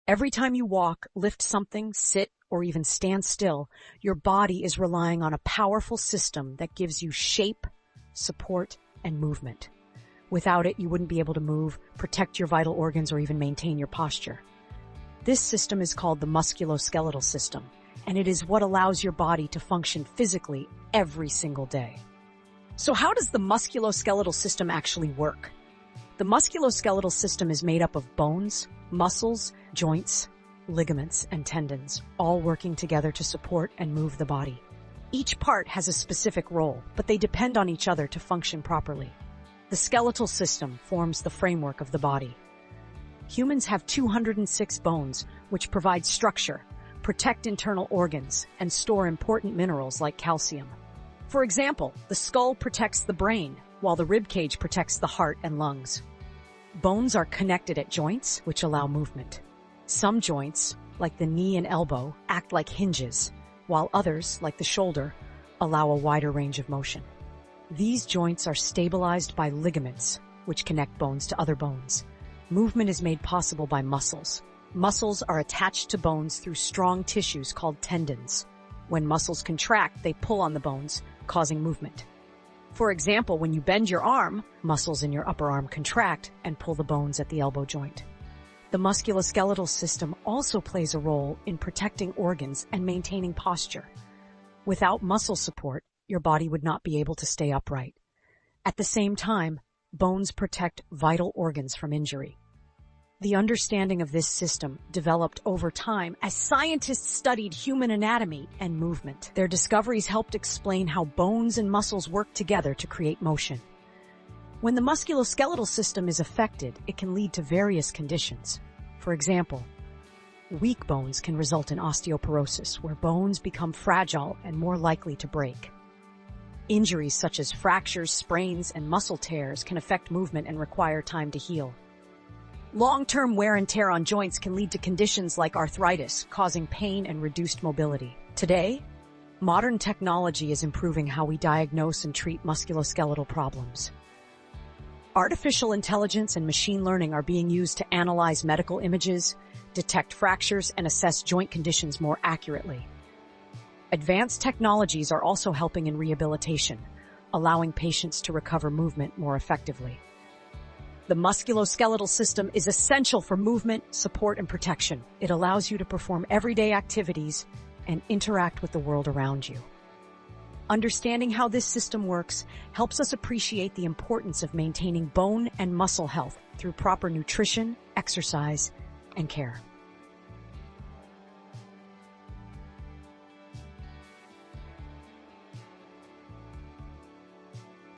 Every time you walk, lift something, sit, or even stand still, your body is relying on a powerful system that gives you shape, support, and movement. Without it, you wouldn't be able to move, protect your vital organs, or even maintain your posture. This system is called the musculoskeletal system, and it is what allows your body to function physically every single day. So how does the musculoskeletal system actually work? The musculoskeletal system is made up of bones, muscles, joints, ligaments, and tendons, all working together to support and move the body. Each part has a specific role, but they depend on each other to function properly. The skeletal system forms the framework of the body. Humans have 206 bones, which provide structure, protect internal organs, and store important minerals like calcium. For example, the skull protects the brain, while the rib cage protects the heart and lungs. Bones are connected at joints, which allow movement. Some joints, like the knee and elbow, act like hinges, while others, like the shoulder, allow a wider range of motion. These joints are stabilized by ligaments, which connect bones to other bones. Movement is made possible by muscles. Muscles are attached to bones through strong tissues called tendons. When muscles contract, they pull on the bones, causing movement. For example, when you bend your arm, muscles in your upper arm contract and pull the bones at the elbow joint. The musculoskeletal system also plays a role in protecting organs and maintaining posture. Without muscle support, your body would not be able to stay upright. At the same time, bones protect vital organs from injury. The understanding of this system developed over time as scientists studied human anatomy and movement. Their discoveries helped explain how bones and muscles work together to create motion. When the musculoskeletal system is affected, it can lead to various conditions. For example, weak bones can result in osteoporosis, where bones become fragile and more likely to break. Injuries such as fractures, sprains, and muscle tears can affect movement and require time to heal. Long-term wear and tear on joints can lead to conditions like arthritis, causing pain and reduced mobility. Today, modern technology is improving how we diagnose and treat musculoskeletal problems. Artificial intelligence and machine learning are being used to analyze medical images, detect fractures, and assess joint conditions more accurately. Advanced technologies are also helping in rehabilitation, allowing patients to recover movement more effectively. The musculoskeletal system is essential for movement, support, and protection. It allows you to perform everyday activities and interact with the world around you. Understanding how this system works helps us appreciate the importance of maintaining bone and muscle health through proper nutrition, exercise, and care.